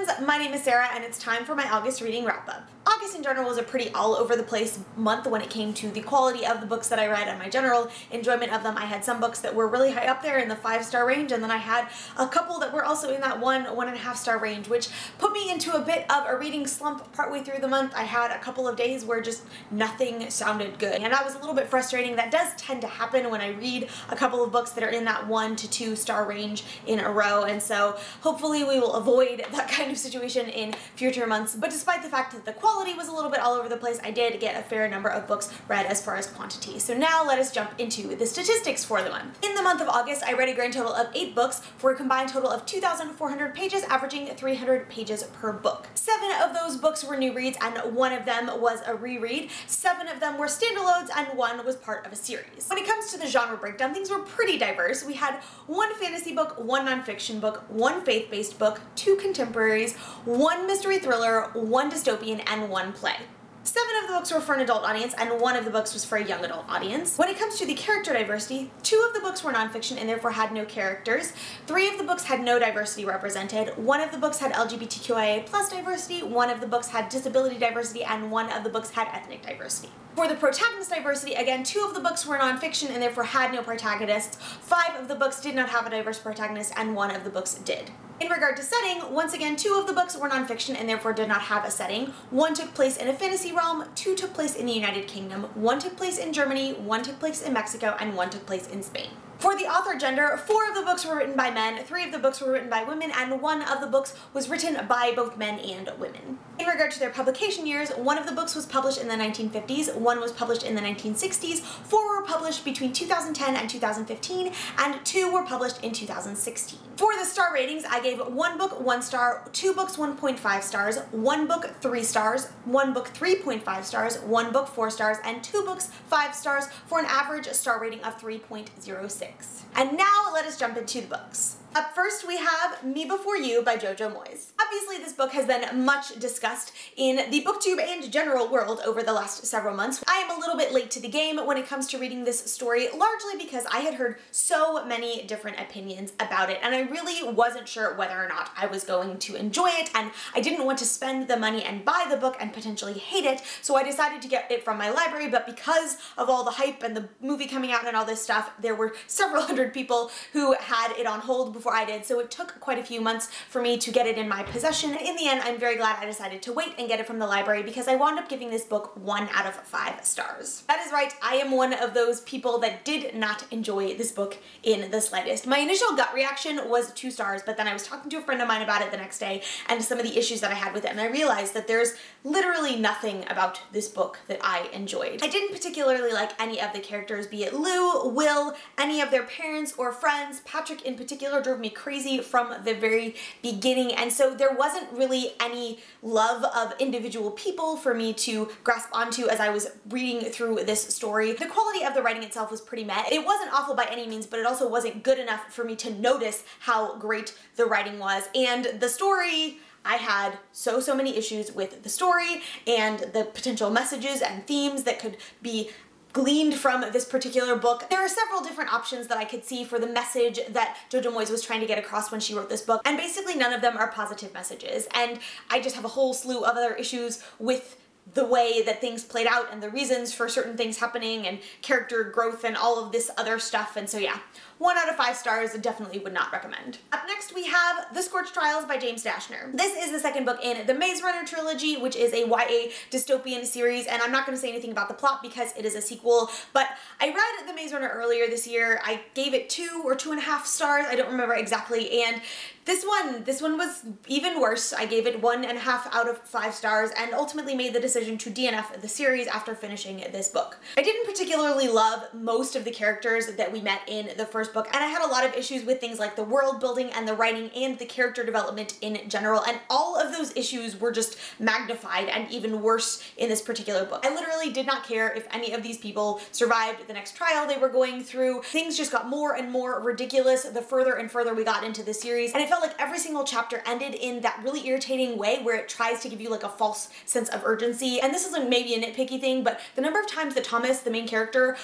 friends, my name is Sarah and it's time for my August reading wrap-up. August in general was a pretty all over the place month when it came to the quality of the books that I read and my general enjoyment of them. I had some books that were really high up there in the 5-star range, and then I had a couple that were also in that 1.5 star range, which put me into a bit of a reading slump partway through the month. I had a couple of days where just nothing sounded good, and that was a little bit frustrating. That does tend to happen when I read a couple of books that are in that 1 to 2 star range in a row, and so hopefully we will avoid that kind of situation in future months. But despite the fact that the quality was a little bit all over the place, I did get a fair number of books read as far as quantity. So now let us jump into the statistics for the month. In the month of August, I read a grand total of 8 books for a combined total of 2,400 pages, averaging 300 pages per book. 7 of those books were new reads and 1 of them was a reread. 7 of them were standalones and 1 was part of a series. When it comes to the genre breakdown, things were pretty diverse. We had 1 fantasy book, 1 nonfiction book, 1 faith-based book, 2 contemporaries, 1 mystery thriller, 1 dystopian, and 1 play. 7 of the books were for an adult audience and 1 of the books was for a young adult audience. When it comes to the character diversity, 2 of the books were nonfiction and therefore had no characters. 3 of the books had no diversity represented. 1 of the books had LGBTQIA+ diversity, 1 of the books had disability diversity, and 1 of the books had ethnic diversity. For the protagonist diversity, again, 2 of the books were nonfiction and therefore had no protagonists. 5 of the books did not have a diverse protagonist and 1 of the books did. In regard to setting, once again, 2 of the books were nonfiction and therefore did not have a setting. 1 took place in a fantasy realm, 2 took place in the United Kingdom, 1 took place in Germany, 1 took place in Mexico, and 1 took place in Spain. For the author gender, 4 of the books were written by men, 3 of the books were written by women, and 1 of the books was written by both men and women. In regard to their publication years, 1 of the books was published in the 1950s, 1 was published in the 1960s, 4 were published between 2010 and 2015, and 2 were published in 2016. For the star ratings, I gave 1 book 1 star, 2 books 1.5 stars, 1 book 3 stars, 1 book 3.5 stars, 1 book 4 stars, and 2 books 5 stars for an average star rating of 3.06. And now let us jump into the books. Up first we have Me Before You by Jojo Moyes. Obviously this book has been much discussed in the booktube and general world over the last several months. I am a little bit late to the game when it comes to reading this story, largely because I had heard so many different opinions about it and I really wasn't sure whether or not I was going to enjoy it, and I didn't want to spend the money and buy the book and potentially hate it, so I decided to get it from my library. But because of all the hype and the movie coming out and all this stuff, there were several hundred people who had it on hold before I did, so it took quite a few months for me to get it in my possession. In the end, I'm very glad I decided to wait and get it from the library because I wound up giving this book 1 out of 5 stars. That is right, I am one of those people that did not enjoy this book in the slightest. My initial gut reaction was 2 stars, but then I was talking to a friend of mine about it the next day and some of the issues that I had with it, and I realized that there's literally nothing about this book that I enjoyed. I didn't particularly like any of the characters, be it Lou, Will, any of their parents or friends. Patrick in particular drove me crazy from the very beginning, and so there wasn't really any love of individual people for me to grasp onto as I was reading through this story. The quality of the writing itself was pretty meh. It wasn't awful by any means, but it also wasn't good enough for me to notice how great the writing was. And the story, I had so many issues with the story and the potential messages and themes that could be gleaned from this particular book. There are several different options that I could see for the message that Jojo Moyes was trying to get across when she wrote this book, and basically none of them are positive messages, and I just have a whole slew of other issues with the way that things played out and the reasons for certain things happening and character growth and all of this other stuff, and so yeah, 1 out of 5 stars, definitely would not recommend. Up next we have The Scorch Trials by James Dashner. This is the second book in the Maze Runner trilogy, which is a YA dystopian series, and I'm not going to say anything about the plot because it is a sequel, but I read The Maze Runner earlier this year. I gave it 2 or 2.5 stars, I don't remember exactly, and this one was even worse. I gave it 1.5 out of 5 stars and ultimately made the decision to DNF the series after finishing this book. I didn't particularly love most of the characters that we met in the first book, and I had a lot of issues with things like the world building and the writing and the character development in general, and all of those issues were just magnified and even worse in this particular book. I literally did not care if any of these people survived the next trial they were going through. Things just got more and more ridiculous the further and further we got into the series, and it felt like every single chapter ended in that really irritating way where it tries to give you like a false sense of urgency. And this is like maybe a nitpicky thing, but the number of times that Thomas, the main character,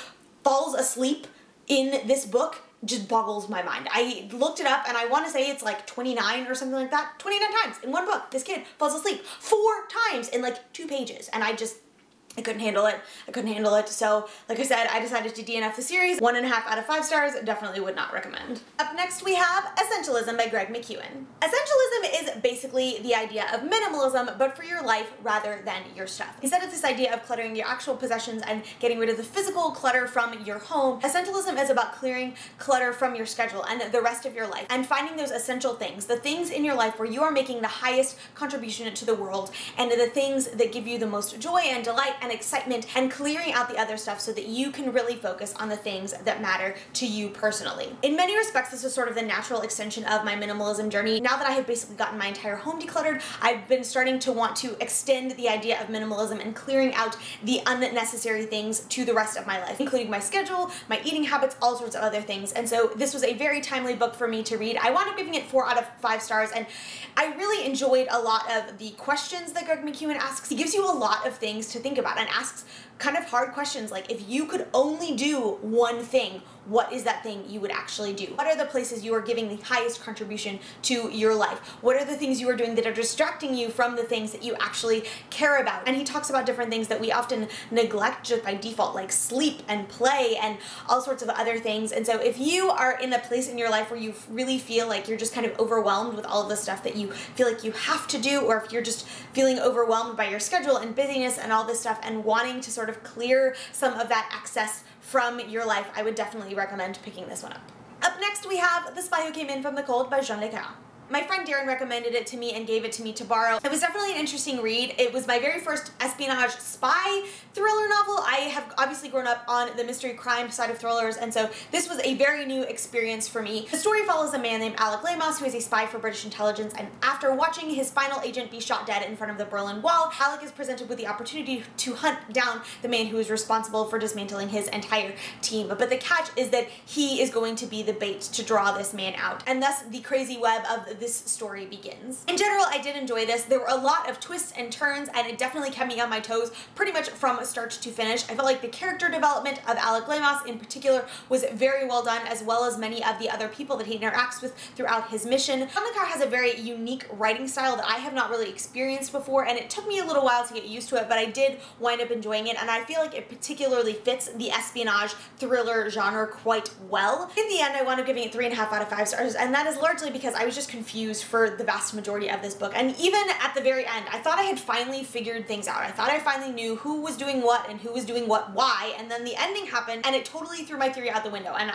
falls asleep in this book just boggles my mind. I looked it up and I want to say it's like 29 or something like that. 29 times in one book. This kid falls asleep 4 times in like 2 pages, and I couldn't handle it. I couldn't handle it. So, like I said, I decided to DNF the series. 1.5 out of 5 stars. Definitely would not recommend. Up next, we have Essentialism by Greg McKeown. Essentialism is basically the idea of minimalism, but for your life rather than your stuff. Instead of this idea of cluttering your actual possessions and getting rid of the physical clutter from your home, Essentialism is about clearing clutter from your schedule and the rest of your life and finding those essential things, the things in your life where you are making the highest contribution to the world and the things that give you the most joy and delight and excitement, and clearing out the other stuff so that you can really focus on the things that matter to you personally. In many respects, this is sort of the natural extension of my minimalism journey. Now that I have basically gotten my entire home decluttered, I've been starting to want to extend the idea of minimalism and clearing out the unnecessary things to the rest of my life, including my schedule, my eating habits, all sorts of other things. And so this was a very timely book for me to read. I wound up giving it 4 out of 5 stars, and I really enjoyed a lot of the questions that Greg McKeown asks. He gives you a lot of things to think about and asks kind of hard questions like, if you could only do one thing, what is that thing you would actually do? What are the places you are giving the highest contribution to your life? What are the things you are doing that are distracting you from the things that you actually care about? And he talks about different things that we often neglect just by default, like sleep and play and all sorts of other things. And so if you are in a place in your life where you really feel like you're just kind of overwhelmed with all of the stuff that you feel like you have to do, or if you're just feeling overwhelmed by your schedule and busyness and all this stuff and wanting to sort of clear some of that excess from your life, I would definitely recommend picking this one up. Up next, we have The Spy Who Came In From the Cold by Jean Le Carre. My friend Darren recommended it to me and gave it to me to borrow. It was definitely an interesting read. It was my very first espionage spy thriller novel. I have obviously grown up on the mystery crime side of thrillers, and so this was a very new experience for me. The story follows a man named Alec Lamos, who is a spy for British intelligence, and after watching his final agent be shot dead in front of the Berlin Wall, Alec is presented with the opportunity to hunt down the man who is responsible for dismantling his entire team. But the catch is that he is going to be the bait to draw this man out, and thus the crazy web of this story begins. In general, I did enjoy this. There were a lot of twists and turns, and it definitely kept me on my toes pretty much from start to finish. I felt like the character development of Alec Lamos in particular was very well done, as well as many of the other people that he interacts with throughout his mission. Jean Le Carre has a very unique writing style that I have not really experienced before, and it took me a little while to get used to it, but I did wind up enjoying it, and I feel like it particularly fits the espionage thriller genre quite well. In the end, I wound up giving it 3.5 out of 5 stars, and that is largely because I was just confused for the vast majority of this book. And even at the very end, I thought I had finally figured things out. I thought I finally knew who was doing what and who was doing what why, and then the ending happened and it totally threw my theory out the window, and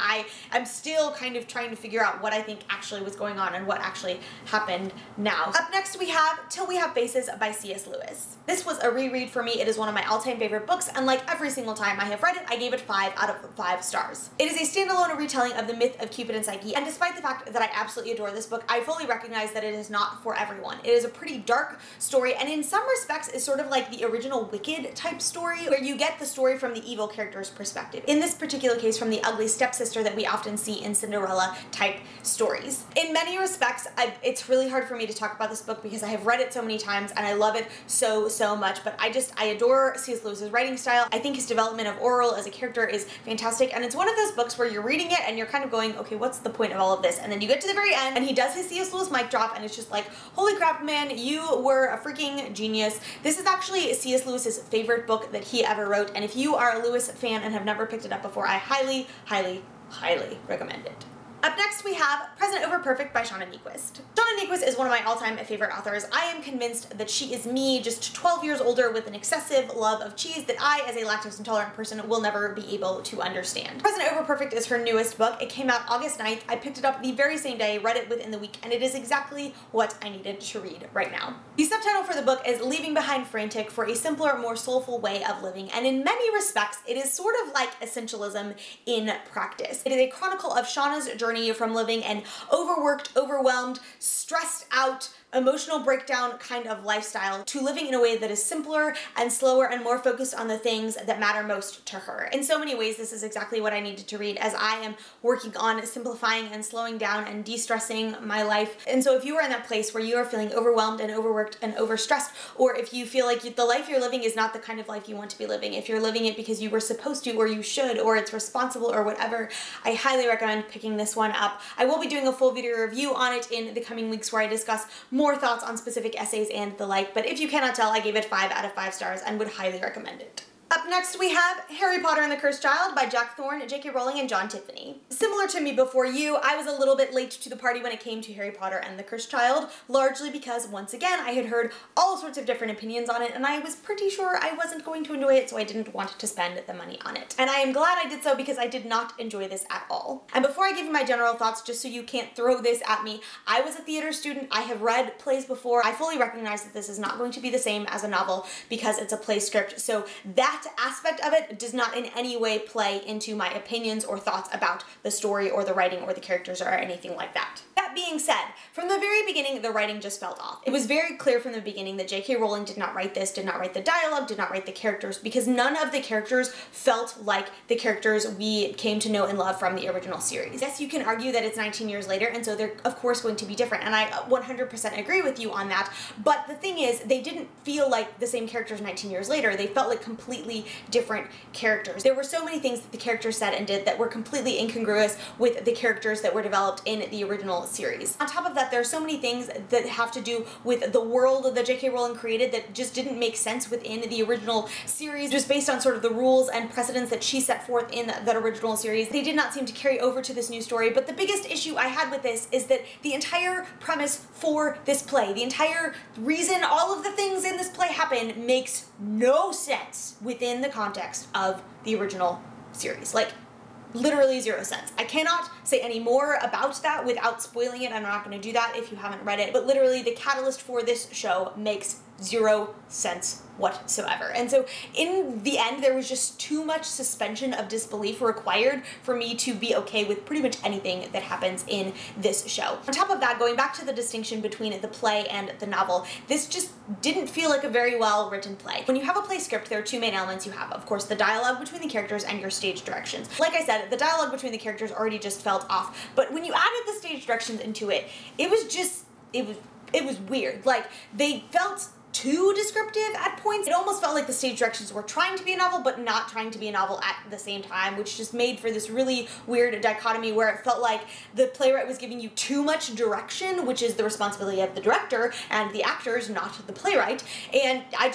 I'm still kind of trying to figure out what I think actually was going on and what actually happened now. Up next, we have Till We Have Faces by C.S. Lewis. This was a reread for me. It is one of my all-time favorite books, and like every single time I have read it, I gave it 5 out of 5 stars. It is a standalone retelling of the myth of Cupid and Psyche, and despite the fact that I absolutely adore this book, I fully recognize that it is not for everyone. It is a pretty dark story, and in some respects is sort of like the original Wicked type story, where you get the story from the evil character's perspective. In this particular case, from the ugly stepsister that we often see in Cinderella type stories. In many respects, it's really hard for me to talk about this book because I have read it so many times and I love it so much, but I adore C.S. Lewis's writing style. I think his development of Auril as a character is fantastic, and it's one of those books where you're reading it and you're kind of going, okay, what's the point of all of this? And then you get to the very end and he does his C.S. Lewis mic drop, and it's just like, holy crap, man, you were a freaking genius. This is actually C.S. Lewis's favorite book that he ever wrote, and if you are a Lewis fan and have never picked it up before, I highly recommend it. Up next, we have Present Over Perfect by Shauna Niequist. Shauna Niequist is one of my all-time favorite authors. I am convinced that she is me, just 12 years older with an excessive love of cheese that I, as a lactose-intolerant person, will never be able to understand. Present Over Perfect is her newest book. It came out August 9th. I picked it up the very same day, read it within the week, and it is exactly what I needed to read right now. The subtitle for the book is Leaving Behind Frantic for a Simpler, More Soulful Way of Living, and in many respects, it is sort of like Essentialism in practice. It is a chronicle of Shauna's journey from living an overworked, overwhelmed, stressed out, emotional breakdown kind of lifestyle to living in a way that is simpler and slower and more focused on the things that matter most to her. In so many ways, this is exactly what I needed to read as I am working on simplifying and slowing down and de-stressing my life. And so if you are in that place where you are feeling overwhelmed and overworked and overstressed, or if you feel like the life you're living is not the kind of life you want to be living, if you're living it because you were supposed to or you should or it's responsible or whatever, I highly recommend picking this one up. I will be doing a full video review on it in the coming weeks where I discuss more thoughts on specific essays and the like, but if you cannot tell, I gave it 5 out of 5 stars and would highly recommend it. Up next we have Harry Potter and the Cursed Child by Jack Thorne, J.K. Rowling, and John Tiffany. Similar to Me Before You, I was a little bit late to the party when it came to Harry Potter and the Cursed Child, largely because, once again, I had heard all sorts of different opinions on it, and I was pretty sure I wasn't going to enjoy it, so I didn't want to spend the money on it. And I am glad I did so because I did not enjoy this at all. And before I give you my general thoughts, just so you can't throw this at me, I was a theater student, I have read plays before, I fully recognize that this is not going to be the same as a novel because it's a play script, so that aspect of it does not in any way play into my opinions or thoughts about the story or the writing or the characters or anything like that. That being said, from the very beginning, the writing just felt off. It was very clear from the beginning that J.K. Rowling did not write this, did not write the dialogue, did not write the characters, because none of the characters felt like the characters we came to know and love from the original series. Yes, you can argue that it's 19 years later, and so they're of course going to be different, and I 100% agree with you on that, but the thing is, they didn't feel like the same characters 19 years later. They felt like completely different characters. There were so many things that the characters said and did that were completely incongruous with the characters that were developed in the original series. On top of that, there are so many things that have to do with the world that J.K. Rowling created that just didn't make sense within the original series, just based on sort of the rules and precedents that she set forth in that original series. They did not seem to carry over to this new story, but the biggest issue I had with this is that the entire premise for this play, the entire reason all of the things in this play happen, makes no sense within the context of the original series. Like, literally 0 sense. I cannot say any more about that without spoiling it. I'm not going to do that if you haven't read it, but literally the catalyst for this show makes 0 sense whatsoever. And so in the end, there was just too much suspension of disbelief required for me to be okay with pretty much anything that happens in this show. On top of that, going back to the distinction between the play and the novel, this just didn't feel like a very well written play. When you have a play script, there are 2 main elements you have. Of course, the dialogue between the characters and your stage directions. Like I said, the dialogue between the characters already just felt off, but when you added the stage directions into it, it was just, it was weird. Like, they felt too descriptive at points. It almost felt like the stage directions were trying to be a novel but not trying to be a novel at the same time, which just made for this really weird dichotomy where it felt like the playwright was giving you too much direction, which is the responsibility of the director and the actors, not the playwright. And I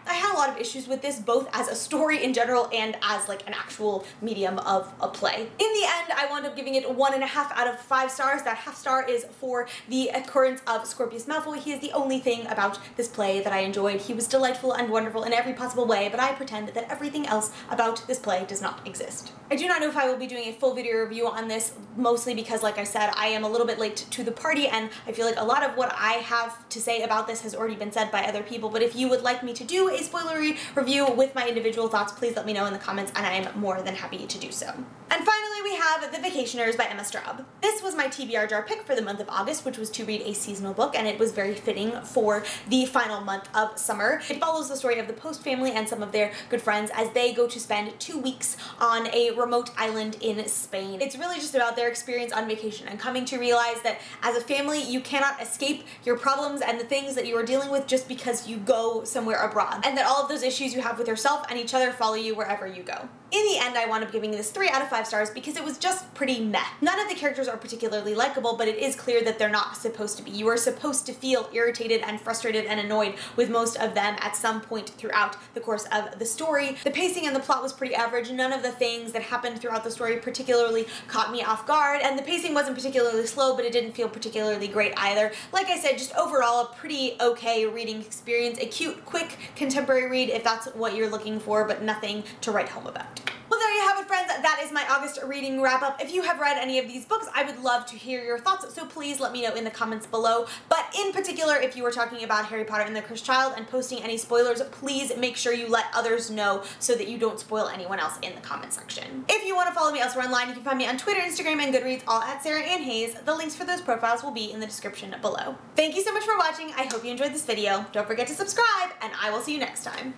had a lot of issues with this, both as a story in general and as like an actual medium of a play. In the end, I wound up giving it 1.5 out of 5 stars. That half star is for the occurrence of Scorpius Malfoy. He is the only thing about this play that I enjoyed. He was delightful and wonderful in every possible way, but I pretend that everything else about this play does not exist. I do not know if I will be doing a full video review on this, mostly because, like I said, I am a little bit late to the party, and I feel like a lot of what I have to say about this has already been said by other people, but if you would like me to do a spoilery review with my individual thoughts, please let me know in the comments, and I am more than happy to do so. And finally, we have The Vacationers by Emma Straub. This was my TBR jar pick for the month of August, which was to read a seasonal book, and it was very fitting for the final month of summer. It follows the story of the Post family and some of their good friends as they go to spend 2 weeks on a remote island in Spain. It's really just about their experience on vacation and coming to realize that as a family, you cannot escape your problems and the things that you are dealing with just because you go somewhere abroad, and that all of those issues you have with yourself and each other follow you wherever you go. In the end, I wound up giving this 3 out of 5 stars because it was just pretty meh. None of the characters are particularly likable, but it is clear that they're not supposed to be. You are supposed to feel irritated and frustrated and annoyed with most of them at some point throughout the course of the story. The pacing and the plot was pretty average. None of the things that happened throughout the story particularly caught me off guard, and the pacing wasn't particularly slow, but it didn't feel particularly great either. Like I said, just overall a pretty okay reading experience. A cute, quick, contemporary read if that's what you're looking for, but nothing to write home about. Well, there you have it, friends. That is my August reading wrap up. If you have read any of these books, I would love to hear your thoughts, so please let me know in the comments below. But in particular, if you were talking about Harry Potter and the Cursed Child and posting any spoilers, please make sure you let others know so that you don't spoil anyone else in the comment section. If you want to follow me elsewhere online, you can find me on Twitter, Instagram, and Goodreads, all at Sarah Ann Hayes. The links for those profiles will be in the description below. Thank you so much for watching. I hope you enjoyed this video. Don't forget to subscribe, and I will see you next time.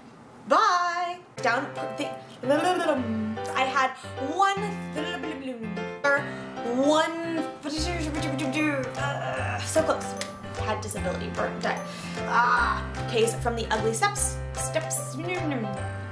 Bye! I had so close. Had disability, case from the ugly steps.